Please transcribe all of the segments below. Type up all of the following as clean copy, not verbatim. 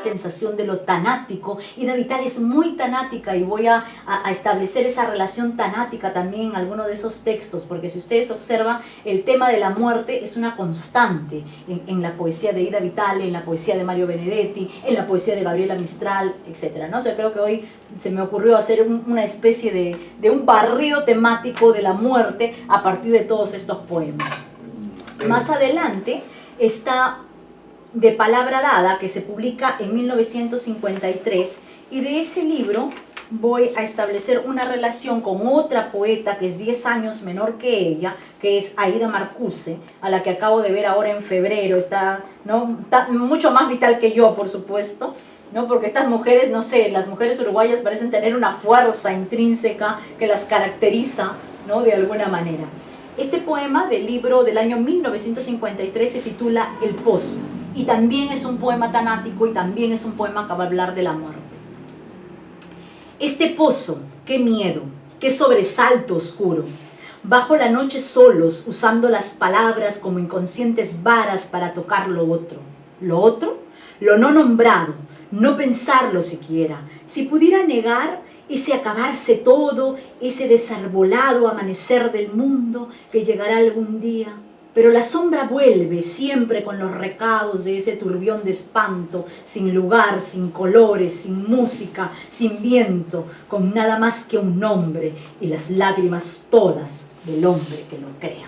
sensación de lo tanático. Ida Vitale es muy tanática y voy a establecer esa relación tanática también en alguno de esos textos, porque si ustedes observan, el tema de la muerte es una constante en la poesía de Ida Vitale, en la poesía de Mario Benedetti, en la poesía de Gabriela Mistral, etc., ¿no? O sea, creo que hoy se me ocurrió hacer una especie de un barrido temático de la muerte a partir de todos estos poemas. Más adelante está De Palabra Dada, que se publica en 1953, y de ese libro voy a establecer una relación con otra poeta que es 10 años menor que ella, que es Aida Marcuse, a la que acabo de ver ahora en febrero. Está, ¿no?, está mucho más vital que yo, por supuesto, ¿no? Porque estas mujeres, no sé, las mujeres uruguayas parecen tener una fuerza intrínseca que las caracteriza, ¿no?, de alguna manera. Este poema del libro del año 1953 se titula El Pozo, y también es un poema tanático y también es un poema que va a hablar de la muerte. Este pozo, qué miedo, qué sobresalto oscuro. Bajo la noche solos, usando las palabras como inconscientes varas para tocar lo otro. ¿Lo otro? Lo no nombrado, no pensarlo siquiera. Si pudiera negar ese acabarse todo, ese desarbolado amanecer del mundo que llegará algún día. Pero la sombra vuelve siempre con los recados de ese turbión de espanto, sin lugar, sin colores, sin música, sin viento, con nada más que un nombre y las lágrimas todas del hombre que lo crea.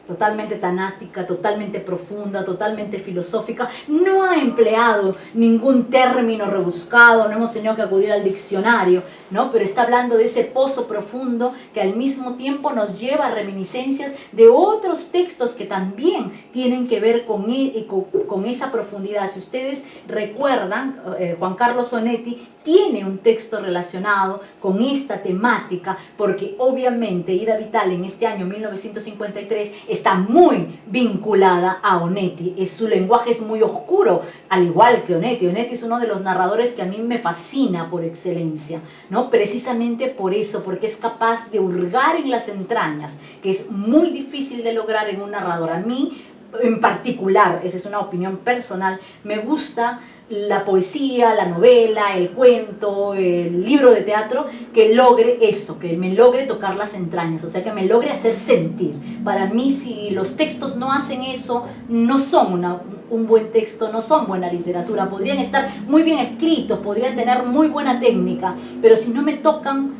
Totalmente tanática, totalmente profunda, totalmente filosófica. No ha empleado ningún término rebuscado, no hemos tenido que acudir al diccionario, ¿no? Pero está hablando de ese pozo profundo que al mismo tiempo nos lleva a reminiscencias de otros textos que también tienen que ver con esa profundidad. Si ustedes recuerdan, Juan Carlos Onetti tiene un texto relacionado con esta temática, porque obviamente Ida Vitale en este año 1953 está muy vinculada a Onetti. Su lenguaje es muy oscuro, al igual que Onetti. Onetti es uno de los narradores que a mí me fascina por excelencia, ¿no? Precisamente por eso, porque es capaz de hurgar en las entrañas, que es muy difícil de lograr en un narrador. A mí, en particular, esa es una opinión personal, me gusta la poesía, la novela, el cuento, el libro de teatro, que logre eso, que me logre tocar las entrañas, o sea, que me logre hacer sentir. Para mí, si los textos no hacen eso, no son un buen texto, no son buena literatura. Podrían estar muy bien escritos, podrían tener muy buena técnica, pero si no me tocan,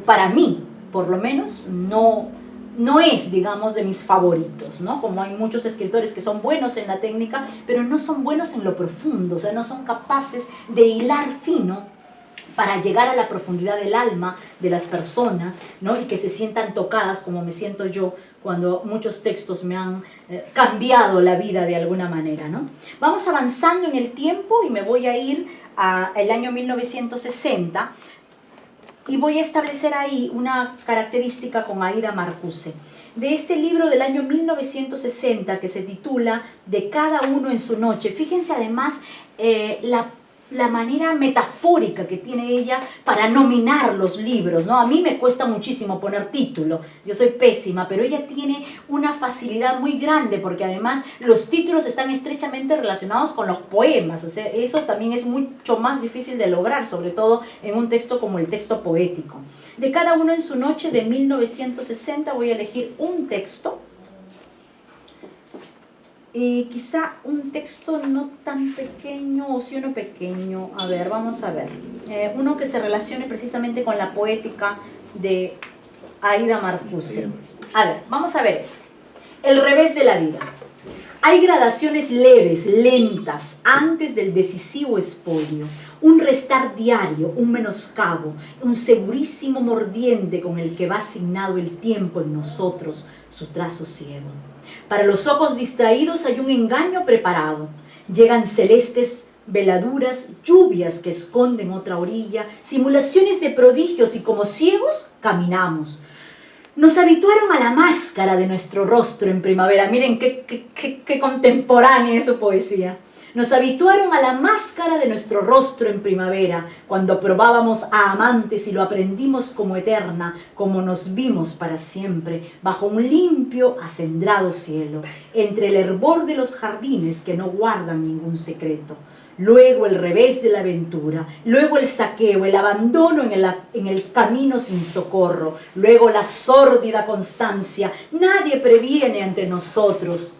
para mí, por lo menos, no es, digamos, de mis favoritos, ¿no? Como hay muchos escritores que son buenos en la técnica, pero no son buenos en lo profundo, o sea, no son capaces de hilar fino para llegar a la profundidad del alma de las personas, ¿no? Y que se sientan tocadas como me siento yo cuando muchos textos me han cambiado la vida de alguna manera, ¿no? Vamos avanzando en el tiempo y me voy a ir al año 1960, y voy a establecer ahí una característica con Aida Marcuse. De este libro del año 1960 que se titula De cada uno en su noche, fíjense además la manera metafórica que tiene ella para nominar los libros, ¿no? A mí me cuesta muchísimo poner título, yo soy pésima, pero ella tiene una facilidad muy grande porque además los títulos están estrechamente relacionados con los poemas, o sea, eso también es mucho más difícil de lograr, sobre todo en un texto como el texto poético. De cada uno en su noche, de 1960, voy a elegir un texto, y quizá un texto no tan pequeño, o sí uno pequeño. A ver, vamos a ver. Uno que se relacione precisamente con la poética de Aida Marcuse. A ver, vamos a ver este. El revés de la vida. Hay gradaciones leves, lentas, antes del decisivo expolio. Un restar diario, un menoscabo, un segurísimo mordiente con el que va asignado el tiempo en nosotros, su trazo ciego. Para los ojos distraídos hay un engaño preparado. Llegan celestes veladuras, lluvias que esconden otra orilla, simulaciones de prodigios y como ciegos caminamos. Nos habituaron a la máscara de nuestro rostro en primavera. Miren qué contemporánea es su poesía. Nos habituaron a la máscara de nuestro rostro en primavera, cuando probábamos a amantes y lo aprendimos como eterna, como nos vimos para siempre, bajo un limpio, acendrado cielo, entre el hervor de los jardines que no guardan ningún secreto. Luego el revés de la aventura, luego el saqueo, el abandono en el camino sin socorro, luego la sórdida constancia. Nadie previene ante nosotros.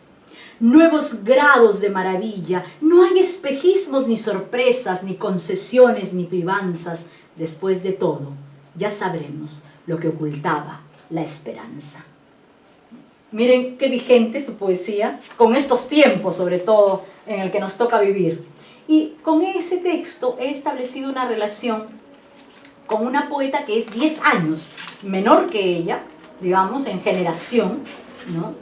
Nuevos grados de maravilla, no hay espejismos ni sorpresas, ni concesiones ni privanzas. Después de todo, ya sabremos lo que ocultaba la esperanza. Miren qué vigente su poesía, con estos tiempos sobre todo en el que nos toca vivir. Y con ese texto he establecido una relación con una poeta que es 10 años menor que ella, digamos, en generación, ¿no?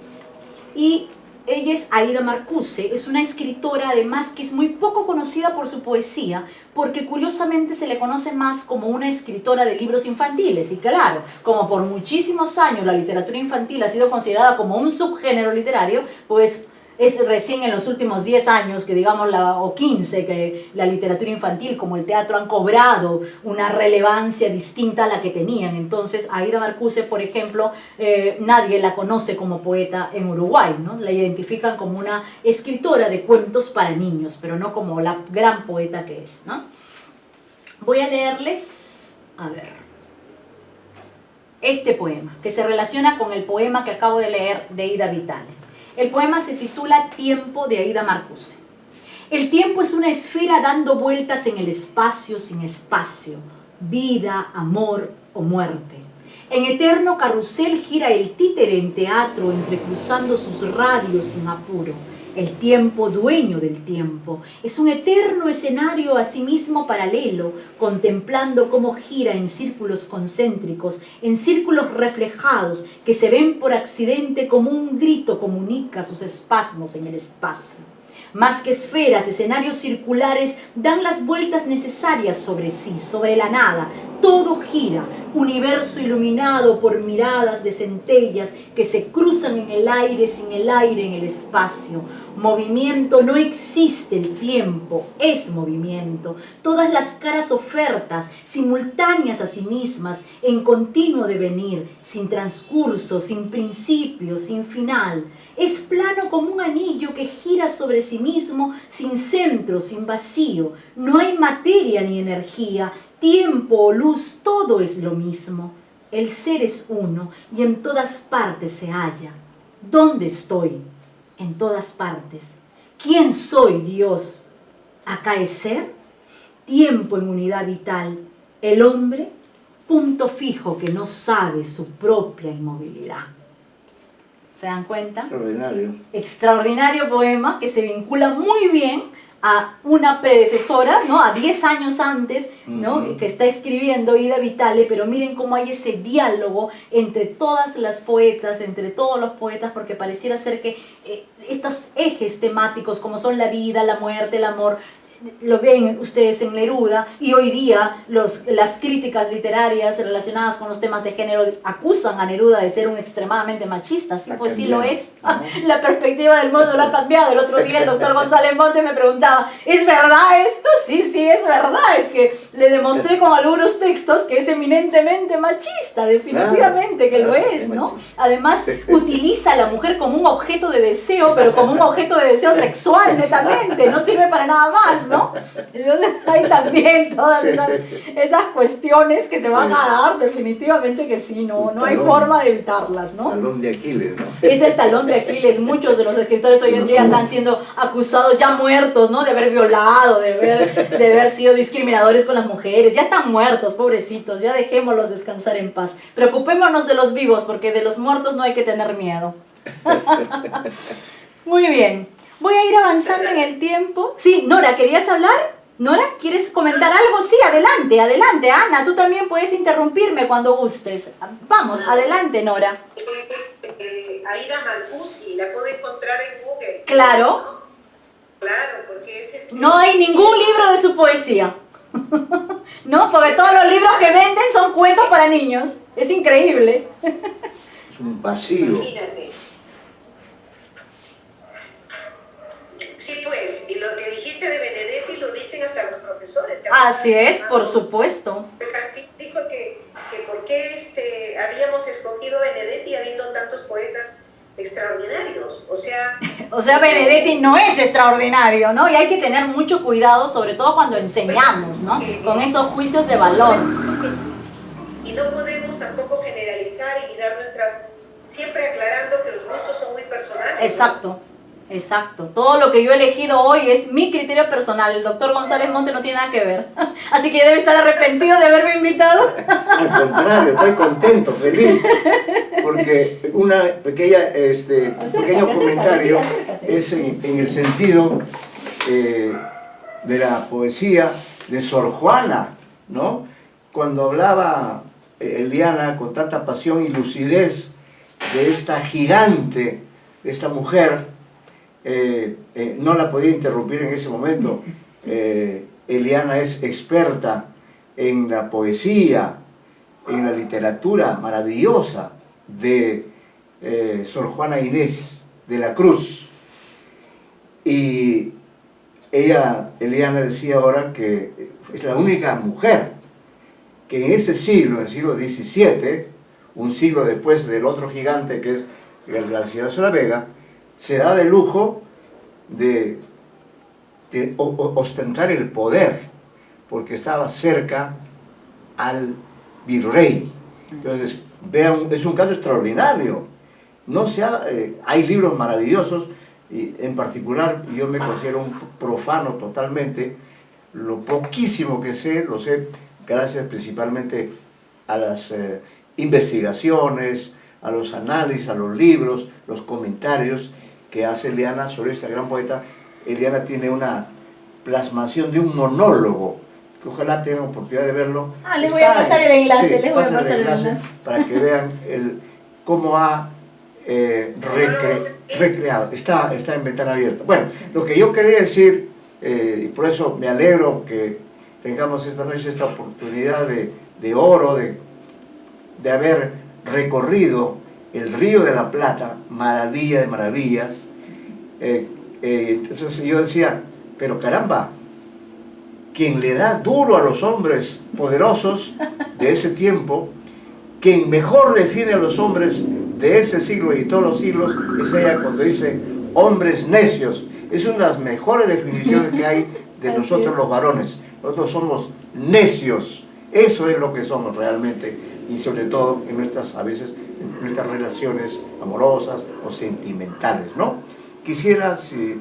Y ella es Aida Marcuse, es una escritora además que es muy poco conocida por su poesía, porque curiosamente se le conoce más como una escritora de libros infantiles. Y claro, como por muchísimos años la literatura infantil ha sido considerada como un subgénero literario, pues es recién en los últimos 10 años que digamos o 15 que la literatura infantil como el teatro han cobrado una relevancia distinta a la que tenían. Entonces Aida Marcuse, por ejemplo, nadie la conoce como poeta en Uruguay, ¿no? La identifican como una escritora de cuentos para niños, pero no como la gran poeta que es, ¿no? Voy a leerles, a ver, este poema que se relaciona con el poema que acabo de leer de Ida Vitale. El poema se titula Tiempo, de Aida Marcuse. El tiempo es una esfera dando vueltas en el espacio sin espacio, vida, amor o muerte. En eterno carrusel gira el títere en teatro, entrecruzando sus radios sin apuro. El tiempo, dueño del tiempo, es un eterno escenario a sí mismo paralelo, contemplando cómo gira en círculos concéntricos, en círculos reflejados que se ven por accidente como un grito comunica sus espasmos en el espacio. Más que esferas, escenarios circulares dan las vueltas necesarias sobre sí, sobre la nada. Todo gira, universo iluminado por miradas de centellas que se cruzan en el aire sin el aire en el espacio. Movimiento, no existe el tiempo, es movimiento. Todas las caras ofertas, simultáneas a sí mismas, en continuo devenir, sin transcurso, sin principio, sin final. Es plano como un anillo que gira sobre sí mismo, sin centro, sin vacío. No hay materia ni energía, tiempo o luz, todo es lo mismo. El ser es uno y en todas partes se halla. ¿Dónde estoy? En todas partes. ¿Quién soy, Dios? ¿Acaecer? Tiempo en unidad vital. El hombre, punto fijo que no sabe su propia inmovilidad. ¿Se dan cuenta? Extraordinario. Extraordinario poema que se vincula muy bien a una predecesora, ¿no? A 10 años antes, ¿no? Que está escribiendo Ida Vitale, pero miren cómo hay ese diálogo entre todas las poetas, entre todos los poetas, porque pareciera ser que estos ejes temáticos como son la vida, la muerte, el amor, lo ven ustedes en Neruda, y hoy día las críticas literarias relacionadas con los temas de género acusan a Neruda de ser un extremadamente machista. Sí, pues sí lo es. La perspectiva del mundo lo ha cambiado. El otro día el doctor González Monte me preguntaba, ¿es verdad esto? Sí, es verdad. Es que le demostré con algunos textos que es eminentemente machista, definitivamente que lo es, ¿no? Además, utiliza a la mujer como un objeto de deseo, pero como un objeto de deseo sexual, netamente. No sirve para nada más, ¿no? Entonces hay también todas esas cuestiones que se van a dar, definitivamente que sí, no hay forma de evitarlas, ¿no? Talón de Aquiles, ¿no? Es el talón de Aquiles. Muchos de los escritores hoy en día están siendo acusados, ya muertos, ¿no? De haber violado, de haber sido discriminadores con las mujeres. Ya están muertos, pobrecitos, ya dejémoslos descansar en paz. Preocupémonos de los vivos, porque de los muertos no hay que tener miedo. Muy bien. Voy a ir avanzando en el tiempo. Sí, Nora, ¿querías hablar? Nora, ¿quieres comentar algo? Sí, adelante, adelante. Ana, tú también puedes interrumpirme cuando gustes. Vamos, adelante, Nora. Aida Marcuse, la puedo encontrar en Google. Claro. ¿No? Claro, porque es No hay ningún libro de su poesía. ¿No? Porque todos los libros que venden son cuentos para niños. Es increíble. Es un vacío. Imagínate. Sí, pues, y lo que dijiste Así es, por supuesto. Al fin dijo que por qué habíamos escogido a Benedetti habiendo tantos poetas extraordinarios. O sea, Benedetti no es extraordinario, ¿no? Y hay que tener mucho cuidado, sobre todo cuando enseñamos, ¿no? Con esos juicios de valor. Y no podemos tampoco generalizar y dar siempre aclarando que los gustos son muy personales. Exacto. Exacto. Todo lo que yo he elegido hoy es mi criterio personal. El doctor González Monte no tiene nada que ver. Así que debe estar arrepentido de haberme invitado. Al contrario, estoy contento, feliz. Porque una pequeño comentario es en el sentido de la poesía de Sor Juana, ¿no? Cuando hablaba Eliana con tanta pasión y lucidez de esta gigante, de esta mujer, no la podía interrumpir en ese momento. Eliana es experta en la poesía, en la literatura maravillosa de Sor Juana Inés de la Cruz. Y Eliana decía ahora que es la única mujer que en ese siglo, en el siglo XVII, un siglo después del otro gigante que es Garcilaso de la Vega, se da el lujo de ostentar el poder, porque estaba cerca al virrey. Entonces, vean, es un caso extraordinario. Hay libros maravillosos, y en particular yo me considero un profano totalmente. Lo poquísimo que sé, lo sé gracias principalmente a las investigaciones, a los análisis, a los libros, los comentarios que hace Eliana sobre esta gran poeta. Eliana tiene una plasmación de un monólogo, que ojalá tengan oportunidad de verlo. Les voy a pasar el enlace, les voy a pasar el enlace. Para que vean cómo ha recreado. Está en ventana abierta. Bueno, lo que yo quería decir, y por eso me alegro que tengamos esta noche esta oportunidad de oro, de haber recorrido el Río de la Plata, maravilla de maravillas. Entonces yo decía, pero caramba, quien le da duro a los hombres poderosos de ese tiempo, quien mejor define a los hombres de ese siglo y todos los siglos, es ella cuando dice hombres necios. Es una de las mejores definiciones que hay de nosotros los varones. Nosotros somos necios, eso es lo que somos realmente, y sobre todo en a veces en nuestras relaciones amorosas o sentimentales, ¿no? Quisiera si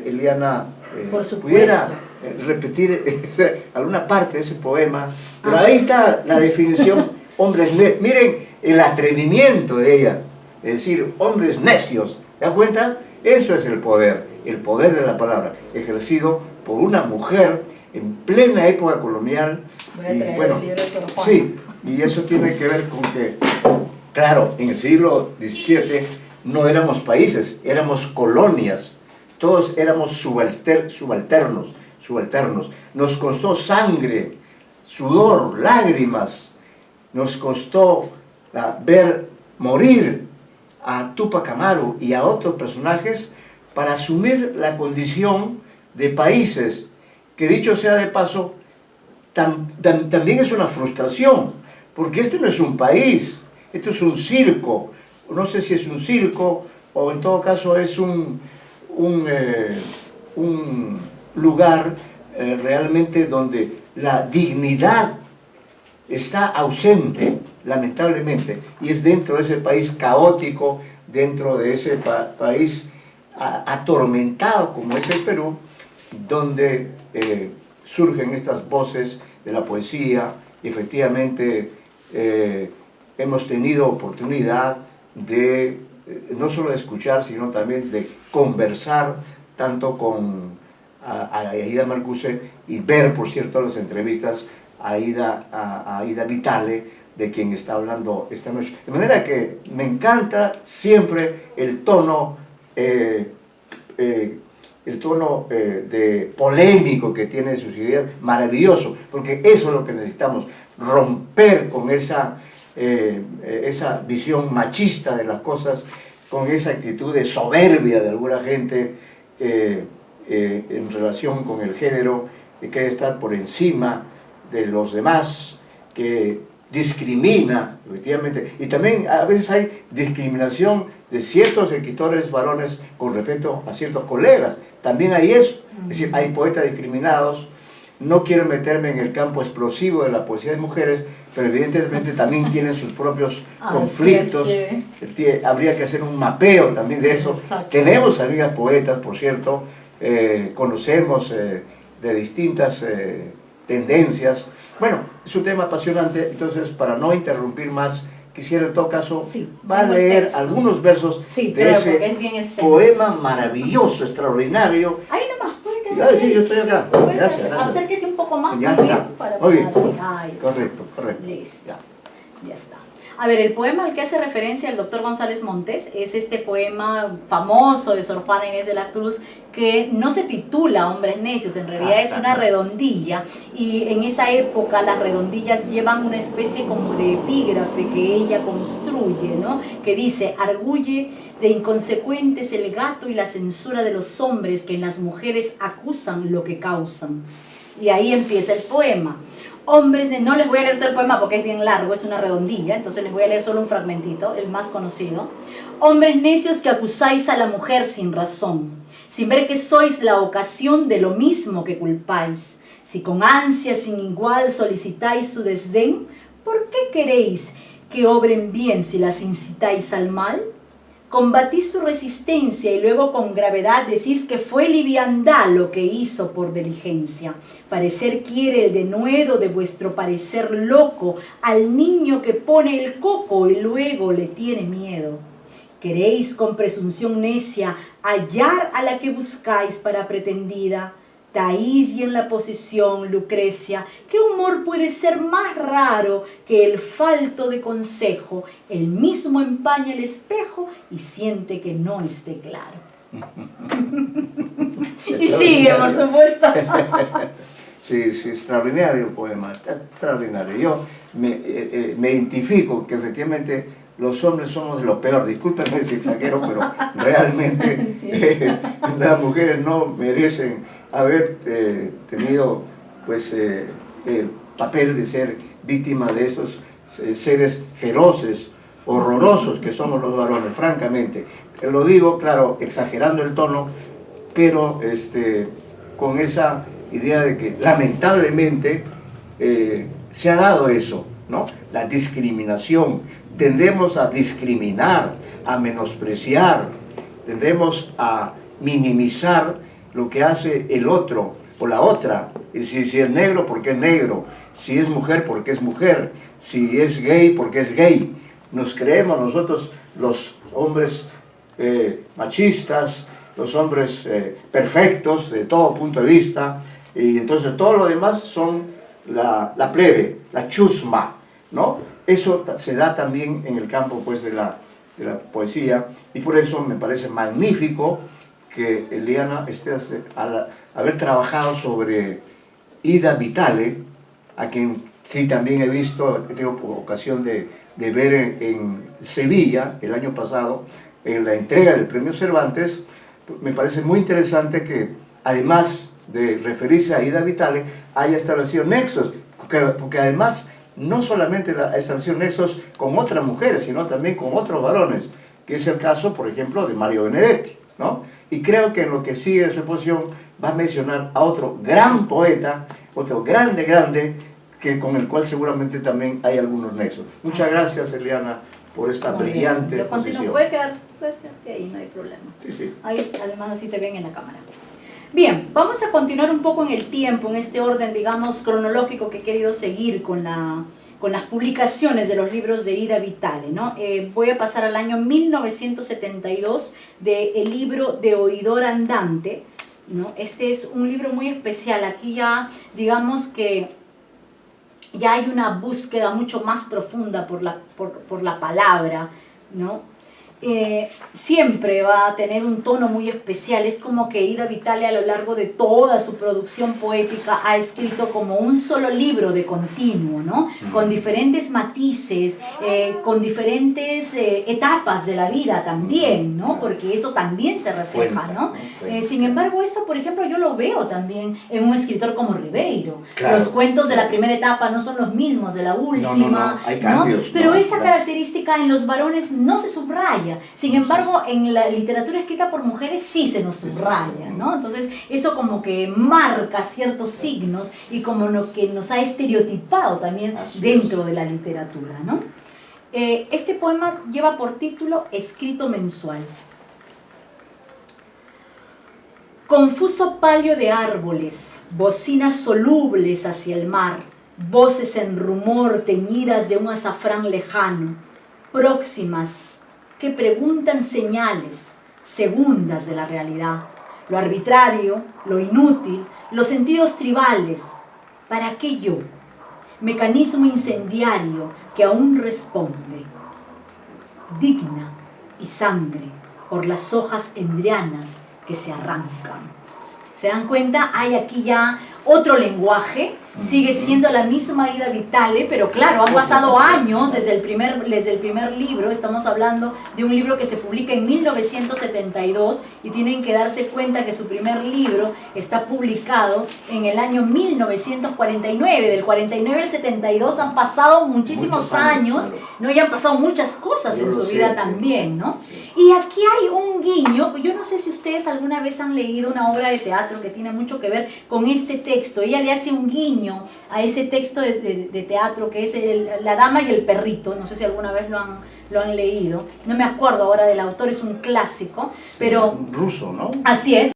Eliana pudiera repetir alguna parte de ese poema, pero ahí está la definición, hombres necios. Miren el atrevimiento de ella, es decir, hombres necios, ¿te das cuenta? Eso es el poder de la palabra, ejercido por una mujer en plena época colonial. Y bueno, el libro de Sor Juana. Sí, y eso tiene que ver con que, claro, en el siglo XVII no éramos países, éramos colonias, todos éramos subalternos. Nos costó sangre, sudor, lágrimas, nos costó ver morir a Tupac Amaru y a otros personajes para asumir la condición de países, que dicho sea de paso, también es una frustración, porque este no es un país, esto es un circo. No sé si es un circo o en todo caso es un lugar realmente donde la dignidad está ausente, lamentablemente, y es dentro de ese país caótico, dentro de ese país atormentado como es el Perú, donde surgen estas voces de la poesía. Y efectivamente hemos tenido oportunidad de no solo de escuchar, sino también de conversar tanto con Aida Marcuse, y ver, por cierto, las entrevistas a Aida Vitale, de quien está hablando esta noche. De manera que me encanta siempre el tono de polémico que tiene sus ideas, maravilloso, porque eso es lo que necesitamos, romper con esa visión machista de las cosas, con esa actitud de soberbia de alguna gente en relación con el género, que quiere estar por encima de los demás, que discrimina, efectivamente, y también a veces hay discriminación de ciertos escritores varones con respecto a ciertos colegas, también hay eso, es decir, hay poetas discriminados. No quiero meterme en el campo explosivo de la poesía de mujeres, pero evidentemente también tienen sus propios conflictos. Sí. Habría que hacer un mapeo también de eso. Exacto. Tenemos amigas poetas, por cierto, conocemos de distintas tendencias. Bueno, es un tema apasionante, entonces para no interrumpir más, quisiera en todo caso va a leer algunos versos de ese poema maravilloso, extraordinario. Ahí nomás. Sí, yo estoy acá. Gracias. Acérquese un poco más. Ya está. Muy bien. Correcto. Listo. Ya está. A ver, el poema al que hace referencia el doctor González Montes es este poema famoso de Sor Juana Inés de la Cruz, que no se titula Hombres Necios, en realidad es una redondilla, y en esa época las redondillas llevan una especie como de epígrafe que ella construye, ¿no? Que dice: arguye de inconsecuentes el gato y la censura de los hombres que en las mujeres acusan lo que causan. Y ahí empieza el poema. Hombres, no les voy a leer todo el poema porque es bien largo, es una redondilla, entonces les voy a leer solo un fragmentito, el más conocido. Hombres necios que acusáis a la mujer sin razón, sin ver que sois la ocasión de lo mismo que culpáis. Si con ansia sin igual solicitáis su desdén, ¿por qué queréis que obren bien si las incitáis al mal? Combatís su resistencia y luego con gravedad decís que fue liviandad lo que hizo por diligencia. Parecer quiere el denuedo de vuestro parecer loco al niño que pone el coco y luego le tiene miedo. Queréis con presunción necia hallar a la que buscáis para pretendida. Taís y en la posición, Lucrecia, ¿qué humor puede ser más raro que el falto de consejo? El mismo empaña el espejo y siente que no esté claro. Y sigue, por supuesto. Sí, extraordinario el poema, extraordinario. Yo me identifico que efectivamente los hombres somos de lo peor, discúlpenme si exagero, pero realmente las mujeres no merecen haber tenido pues el papel de ser víctima de esos seres feroces, horrorosos que somos los varones, francamente. Lo digo, claro, exagerando el tono, pero con esa idea de que lamentablemente se ha dado eso, ¿no? La discriminación. Tendemos a discriminar, a menospreciar, tendemos a minimizar lo que hace el otro o la otra. Y si es negro, porque es negro. Si es mujer, porque es mujer. Si es gay, porque es gay. Nos creemos nosotros los hombres machistas, los hombres perfectos de todo punto de vista, y entonces todo lo demás son la plebe, la chusma, ¿no? Eso se da también en el campo pues, de la poesía, y por eso me parece magnífico que Eliana esté al haber trabajado sobre Ida Vitale, a quien sí también he visto, he tenido ocasión de ver en Sevilla el año pasado, en la entrega del Premio Cervantes. Me parece muy interesante que, además de referirse a Ida Vitale, haya establecido nexos, porque además no solamente ha establecido nexos con otras mujeres, sino también con otros varones, que es el caso, por ejemplo, de Mario Benedetti, ¿no? Y creo que en lo que sigue de su exposición va a mencionar a otro gran poeta, otro grande, que con el cual seguramente también hay algunos nexos. Muchas gracias, Eliana, por esta brillante exposición. Puedes quedarte ahí, no hay problema. Sí. Ahí, además, así te ven en la cámara. Bien, vamos a continuar un poco en el tiempo, en este orden, digamos, cronológico que he querido seguir con las publicaciones de los libros de Ida Vitale, ¿no? Voy a pasar al año 1972 del libro de Oidor Andante, ¿no? Este es un libro muy especial. Aquí ya, digamos que ya hay una búsqueda mucho más profunda por la palabra, ¿no? siempre va a tener un tono muy especial. Es como que Ida Vitale a lo largo de toda su producción poética ha escrito como un solo libro de continuo, ¿no? Con diferentes matices, con diferentes etapas de la vida también, ¿no? Porque eso también se refleja, ¿no? Sin embargo, eso, por ejemplo, yo lo veo también en un escritor como Ribeiro. Claro, los cuentos de la primera etapa no son los mismos de la última, hay cambios, ¿no? Pero esa característica en los varones no se subraya. Sin embargo, en la literatura escrita por mujeres sí se nos subraya, ¿no? Entonces, eso como que marca ciertos signos y como lo que nos ha estereotipado también dentro de la literatura, ¿no? Este poema lleva por título Escrito mensual. Confuso palio de árboles, bocinas solubles hacia el mar, voces en rumor teñidas de un azafrán lejano, próximas que preguntan señales, segundas de la realidad, lo arbitrario, lo inútil, los sentidos tribales. ¿Para qué yo? Mecanismo incendiario que aún responde, digna y sangre por las hojas endrianas que se arrancan. ¿Se dan cuenta? Hay aquí ya otro lenguaje, sigue siendo la misma Ida Vitale, pero claro, han pasado años desde el primer libro. Estamos hablando de un libro que se publica en 1972 y tienen que darse cuenta que su primer libro está publicado en el año 1949. Del 49 al 72 han pasado muchísimos años, ¿no? Y han pasado muchas cosas en su vida también, ¿no? Y aquí hay un guiño. Yo no sé si ustedes alguna vez han leído una obra de teatro que tiene mucho que ver con este texto. Ella le hace un guiño a ese texto de teatro que es La dama y el perrito. No sé si alguna vez lo han leído. No me acuerdo ahora del autor, es un clásico, pero... Ruso, ¿no? Así es.